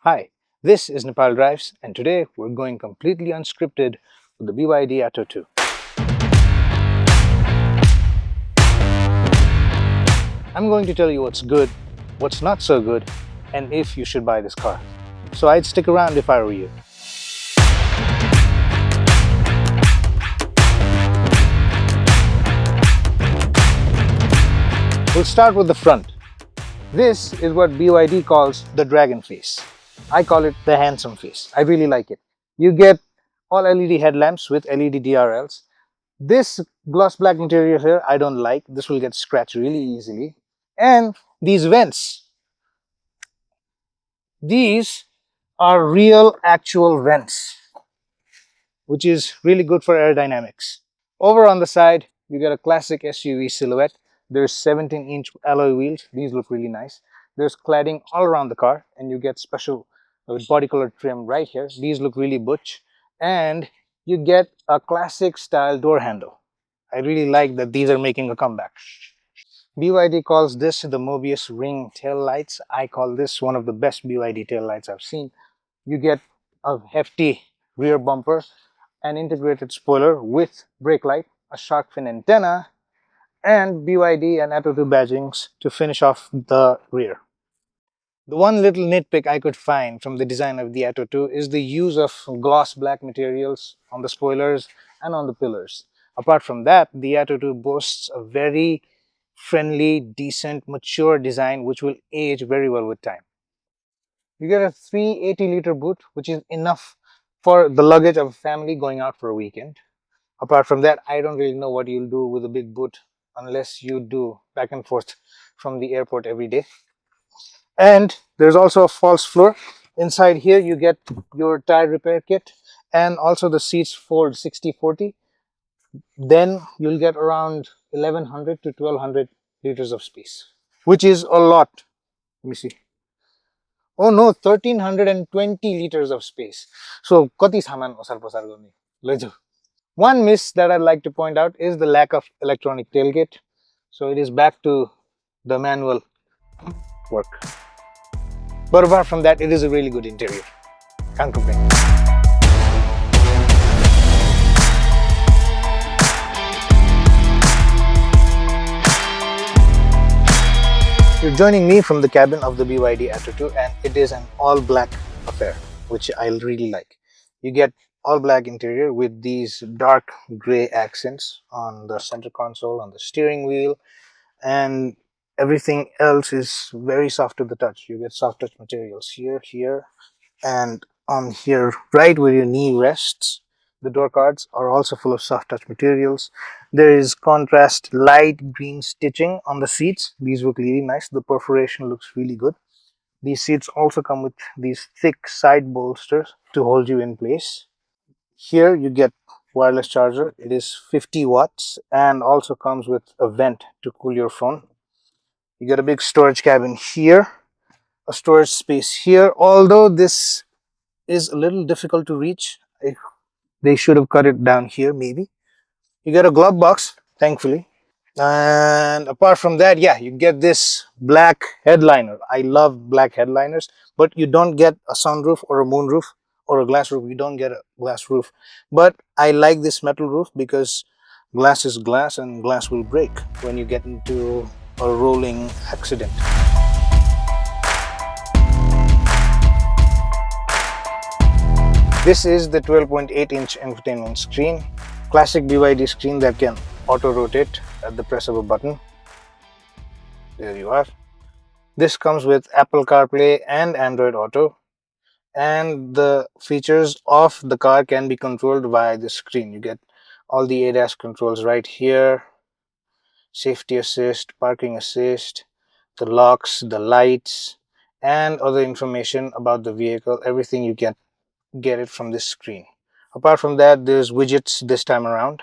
Hi, this is Nepal Drives, and today we're going completely unscripted with the BYD Atto 2. I'm going to tell you what's good, what's not so good, and if you should buy this car. So I'd stick around if I were you. We'll start with the front. This is what BYD calls the dragon face. I call it the handsome face. I really like it. You get all LED headlamps with LED DRLs. This gloss black interior here, I don't like. This will get scratched really easily. And these vents, these are real actual vents, which is really good for aerodynamics. Over on the side, you get a classic SUV silhouette. There's 17-inch alloy wheels. These look really nice. There's cladding all around the car, and you get special body color trim right here. These look really butch. And you get a classic style door handle. I really like that these are making a comeback. BYD calls this the Mobius ring tail lights. I call this one of the best BYD tail lights I've seen. You get a hefty rear bumper, an integrated spoiler with brake light, a shark fin antenna, and BYD and Atto 2 badgings to finish off the rear. The one little nitpick I could find from the design of the Atto 2 is the use of gloss black materials on the spoilers and on the pillars. Apart from that, the Atto 2 boasts a very friendly, decent, mature design which will age very well with time. You get a 380-liter boot, which is enough for the luggage of a family going out for a weekend. Apart from that, I don't really know what you'll do with a big boot unless you do back and forth from the airport every day. And there's also a false floor. Inside here, you get your tire repair kit, and also the seats fold 60-40. Then you'll get around 1100 to 1200 liters of space, which is a lot. Let me see. Oh no, 1320 liters of space. So, kati saman osar pasar गर्ने लैजाऊ. One miss that I'd like to point out is the lack of electronic tailgate. So it is back to the manual work. But apart from that, it is a really good interior. Can't complain. You're joining me from the cabin of the BYD Atto 2, and it is an all-black affair, which I really like. You get all-black interior with these dark gray accents on the center console, on the steering wheel, and everything else is very soft to the touch. You get soft touch materials here, and on here, right where your knee rests. The door cards are also full of soft touch materials. There is contrast light green stitching on the seats. These look really nice. The perforation looks really good. These seats also come with these thick side bolsters to hold you in place. Here you get wireless charger. It is 50 watts and also comes with a vent to cool your phone. You get a big storage cabin here, a storage space here, although this is a little difficult to reach. They should have cut it down here maybe. You get a glove box, thankfully. And apart from that, yeah, you get this black headliner. I love black headliners, but you don't get a sunroof or a moonroof or a glass roof. You don't get a glass roof. But I like this metal roof because glass is glass and glass will break when you get into a rolling accident. This is the 12.8-inch infotainment screen, classic BYD screen that can auto-rotate at the press of a button. There you are. This comes with Apple CarPlay and Android Auto, and the features of the car can be controlled via the screen. You get all the ADAS controls right here, safety assist, parking assist, the locks, the lights, and other information about the vehicle. Everything you get it from this screen. Apart from that, there's widgets this time around,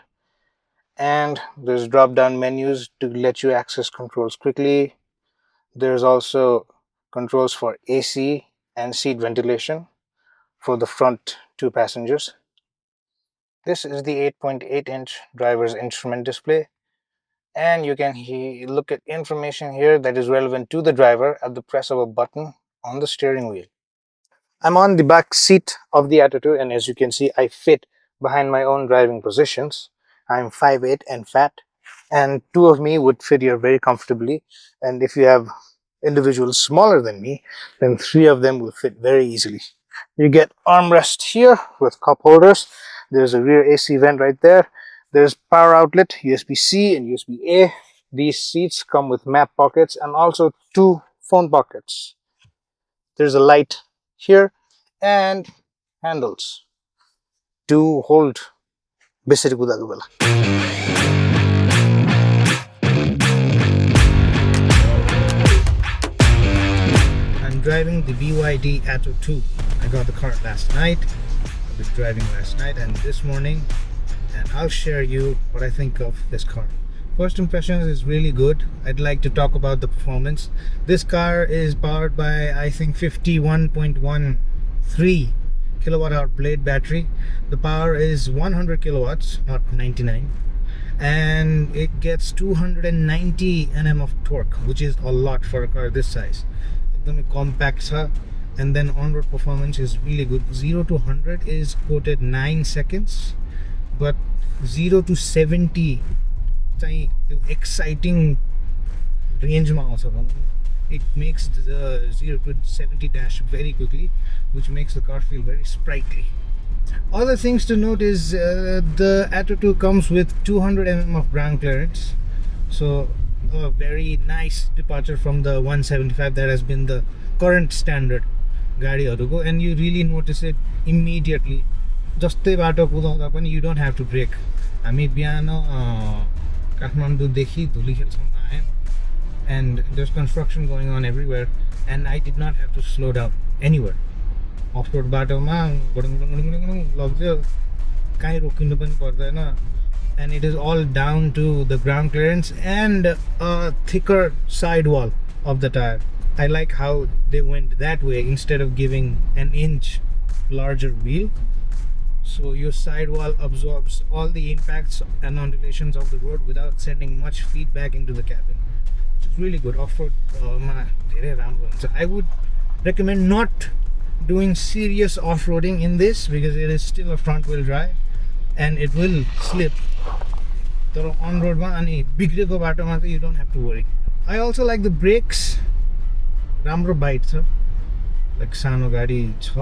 and there's drop down menus to let you access controls quickly. There's also controls for AC and seat ventilation for the front two passengers. This is the 8.8-inch driver's instrument display, and you can look at information here that is relevant to the driver at the press of a button on the steering wheel. I'm on the back seat of the Atto 2, and as you can see, I fit behind my own driving positions. I'm 5'8" and fat, and two of me would fit here very comfortably. And if you have individuals smaller than me, then three of them will fit very easily. You get armrest here with cup holders. There's a rear AC vent right there. There's power outlet, USB-C and USB-A. These seats come with map pockets and also two phone pockets. There's a light here and handles to hold बेसरी कुदाको Bela. I'm driving the BYD Atto 2. I got the car last night. I was driving last night and this morning, and I'll share you what I think of this car. First impressions is really good. I'd like to talk about the performance. This car is powered by, I think, 51.13 kilowatt hour blade battery. The power is 100 kilowatts, not 99, and it gets 290 Nm of torque, which is a lot for a car this size. It's compact, and then on-road performance is really good. 0 to 100 is quoted 9 seconds, but 0 to 70 exciting range ma aउँछ भनौं. It makes the 0 to 70 dash very quickly, which makes the car feel very sprightly. Other things to note is the Atto 2 comes with 200 mm of ground clearance, so a very nice departure from the 175 that has been the current standard गाडीहरुको, and you really notice it immediately. जस्तै बाटो कुदाउँदा पनि you don't have to brake. हामी बिहान काठमाडौँदेखि धुलीखेलसम्म आयौं, and there's construction going on everywhere, and I did not have to slow down anywhere. Off-road बाटोमा लग्यो, कहीँ रोकिनु पनि पर्दैन, and it is all down to the ground clearance and a thicker sidewall of the tire. I like how they went that way instead of giving an inch larger wheel. So your sidewall absorbs all the impacts and undulations of the road without sending much feedback into the cabin, which is really good. Off-road I would recommend not doing serious off-roading in this because it is still a front-wheel drive and it will slip. So on-road you don't have to worry. I also like the brakes. राम्रो bite छ, like सानो गाडी छ,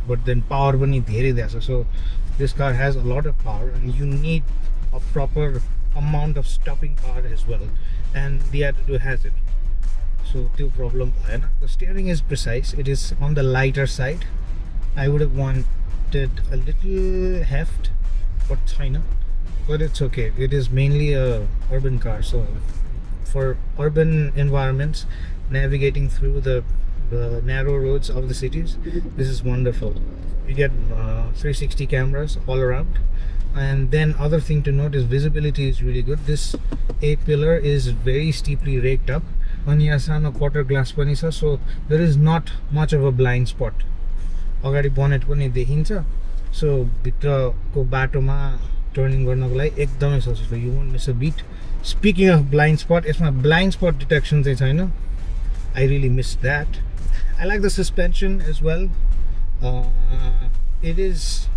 but then power पनि धेरै दिएको छ. So this car has a lot of power and you need a proper amount of stopping power as well, and the Atto 2 has it. So त्यो problem भएन. The steering is precise. It is on the lighter side. I would have wanted a little heft, but छैन. But it's okay. It is mainly a urban car, so for urban environments, navigating through the narrow roads of the cities, this is wonderful. You get 360 cameras all around, and then other thing to note is visibility is really good. This A-pillar is very steeply raked up, and यहाँ सानो quarter glass पनि छ, so there is not much of a blind spot. अगाडि bonnet पनि देखिन्छ, so भित्रको बाटोमा turning गर्नको लागि एकदमै सजिलो. You won't miss a beat. Speaking of blind spot, यसमा blind spot detection चाहिँ छैन. I really missed that. I like the suspension as well. It is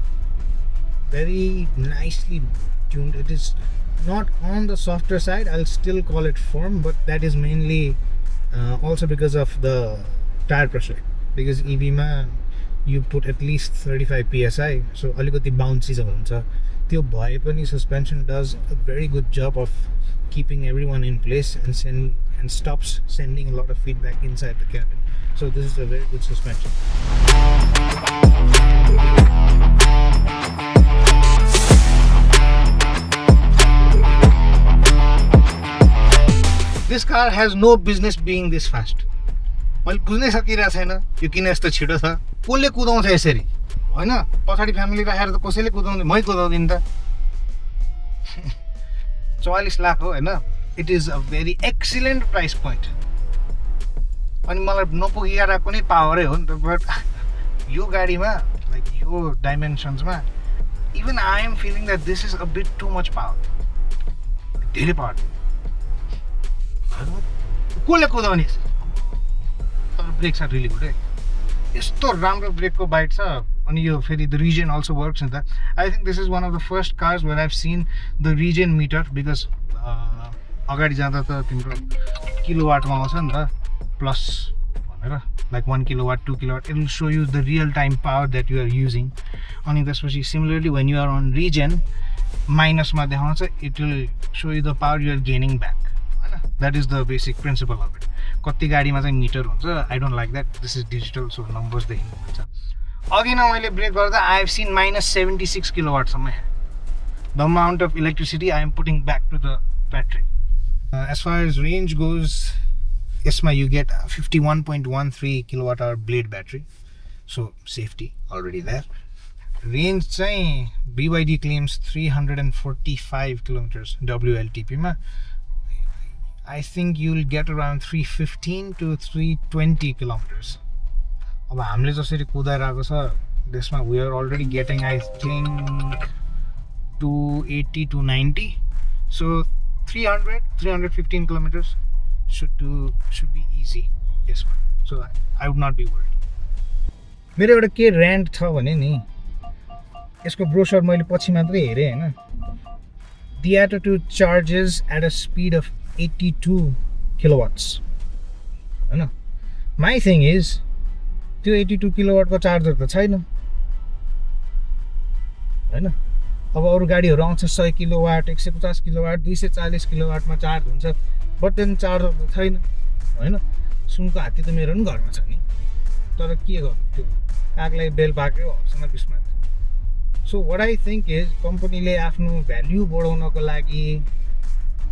very nicely tuned. It is not on the softer side. I'll still call it firm, but that is mainly also because of the tire pressure. Because EV ma you put at least 35 psi, so alikati bouncy cha huncha. त्यो भए पनि suspension does a very good job of keeping everyone in place and stops sending a lot of feedback inside the cabin. So this is a very good suspension. This car has no business being this fast. मैले बुझ्नै सकिरहेको छैन यो किन यस्तो छिटो छ. कसले कुदाउँछ यसरी हैन? पछाडी फ्यामिली राखेर त कसैले कुदाउँदैन, मै कुदाउँदिन त. 44 लाख हो हैन. It is a very excellent price point. अनि मलाई नपुगिएर कुनै पावरै हो नि त, बट यो गाडीमा like यो dimensions मा even I am feeling that this is a bit too much power. धेरै पावर. कसले कुदाउने? तर brakes are really good. यस्तो राम्रो ब्रेकको बाइट छ अनि यो फेरि द रिजन अल्सो वर्क्स नि त I think this is one of the first cars where I've seen the regen meter because अगाडि जाँदा त तिम्रो किलोवाटमा आउँछ नि त प्लस भनेर like 1 kilowatt 2 kilowatt it will show you the real time power that you are using अनि त्यसपछि similarly when you are on regen माइनसमा देखाउँछ it will show you the power you are gaining back होइन that is the basic principle of it कति गाडीमा चाहिँ meter हुन्छ I don't like that this is digital so numbers देखिनु हुन्छ अघि न मैले ब्रेक गर्दा आई हेभ सिन -76 किलोवाटसम्म the amount of electricity I am putting back to the battery as far as range goes यसमा you get 51.13 kilowatt hour blade battery so safety already that range चाहिँ BYD claims 345 kilometres WLTP मा I think you'll get around 315 to 320 kilometers. अब हामीले जसरी कुदाएर आएको छ त्यसमा we are already getting I think 280 to 90. So 315 kilometers should be easy. Yes. So I would not be worried. मेरो एउटा के rant छ भने नि यसको ब्रोशर मैले पछि मात्रै हेरेँ हैन The Atto charges at a speed of 82 kilowatts. होइन माई थिङ इज त्यो 82 किलोवाटको चार्जर त छैन होइन अब अरू गाडीहरू आउँछ 100 किलोवाट 150 किलोवाट 240 किलोवाटमा चार्ज हुन्छ बट देन चार्जर त छैन होइन सुनको हात्ती त मेरो पनि घरमा छ नि तर के गर्नु त्यो कागलाई बेल पाक्यो हौसँग बिचमा सो वाट आई थिङ्क इज कम्पनीले आफ्नो भ्याल्यु बढाउनको लागि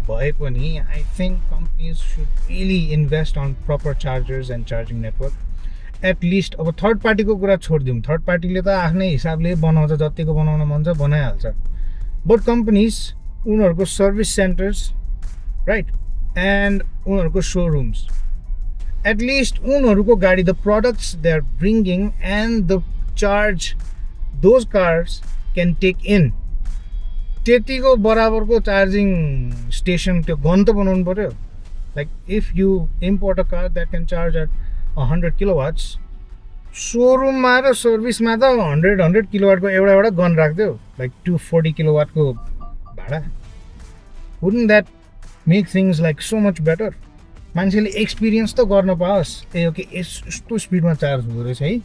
भए पनि I think companies should really invest on proper chargers and charging network at least अब थर्ड पार्टीको कुरा छोडिदिउँ थर्ड पार्टीले त आफ्नै हिसाबले बनाउँछ जतिको बनाउन मन छ बनाइहाल्छ बट कम्पनीज उनीहरूको सर्भिस सेन्टर्स राइट एन्ड उनीहरूको सोरुम्स एटलिस्ट उनीहरूको गाडी the products they are bringing and the charge those cars can take in त्यतिको बराबरको चार्जिङ स्टेसन त्यो गन त बनाउनु पर्यो like if you import a car that can charge at 100 kilowatts सोरुममा र सर्भिसमा त 100 किलोवाटको एउटा गन राख्दियो लाइक 240 किलोवाटको भाडा wouldn't that make things like so much better मान्छेले एक्सपिरियन्स त गर्न पाओस् ए ओके यस्तो स्पिडमा चार्ज हुँदो रहेछ है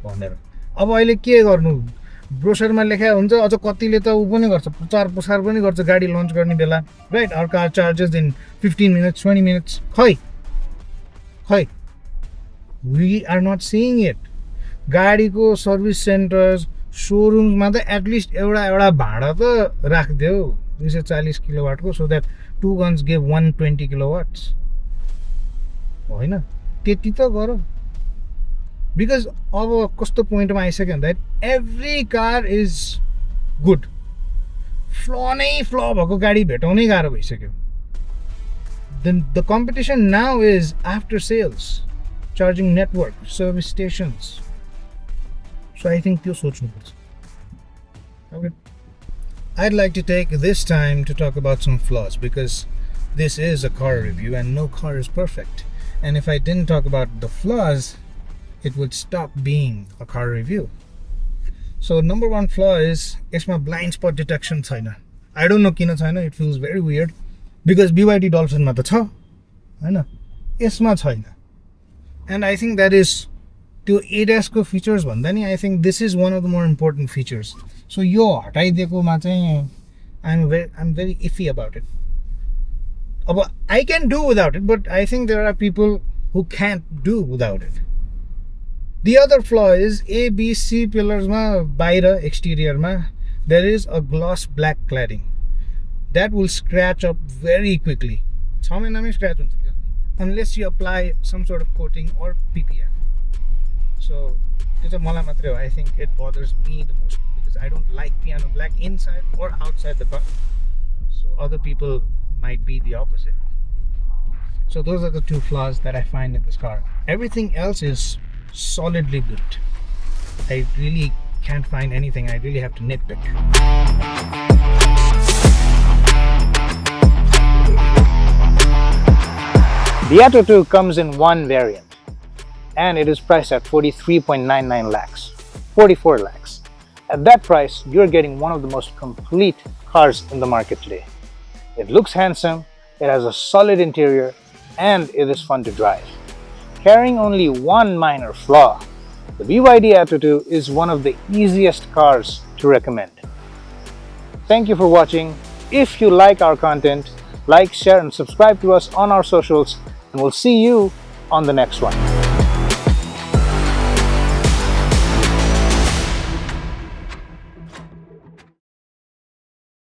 भनेर अब अहिले के गर्नु ब्रोसरमा लेखा हुन्छ अझ कतिले त ऊ पनि गर्छ प्रचार प्रसार पनि गर्छ गाडी लन्च गर्ने बेला right our car charges in 15 minutes 20 minutes खै we are not seeing it गाडीको सर्भिस सेन्टर्स सोरुममा त एटलिस्ट एउटा भाडा त राखिदेऊ 240 किलोवाटको so that 2 guns give 120 kilowatts होइन त्यति त गर बिकज अब कस्तो पोइन्टमा आइसक्यो भन्दा एभ्री कार इज गुड फ्ल नै फ्ल भएको गाडी भेटाउनै गाह्रो भइसक्यो the competition now is after sales charging network service stations so I think त्यो सोच्नुपर्छ Okay. I'd like to take this time to talk about some flaws because this is a car review and no car is perfect. And if I didn't talk about the flaws, it would stop being a car review. So number one flaw is यसमा blind spot detection छैन. I don't know किन छैन, it feels very weird because BYD Dolphin मा त छ हैन यसमा छैन. And I think that is त्यो ADAS को features भन्दा नि I think this is one of the more important features. So यो हटाइदिएकोमा चाहिँ I'm very iffy about it. अब I can do without it, but I think there are people who can't do without it. The other flaw is A, B, C pillars मा बाहिर exterior मा there is a gloss black cladding that will scratch up very quickly. 6 महिनामै scratch हुन्छ त्यो unless you apply some sort of coating or PPF. So त्यो चाहिँ मलाई मात्रै हो. I think it bothers me the most because I don't like piano black inside or outside the car. So other people might be the opposite. So those are the two flaws that I find in this car. Everything else is solidly good. I really can't find anything. I really have to nitpick. The Atto 2 comes in one variant. and it is priced at 43.99 lakhs, 44 lakhs. At that price, you're getting one of the most complete cars in the market today. It looks handsome, it has a solid interior, and it is fun to drive. Carrying only one minor flaw, the BYD Atto 2 is one of the easiest cars to recommend. Thank you for watching. If you like our content, like, share, and subscribe to us on our socials, and we'll see you on the next one.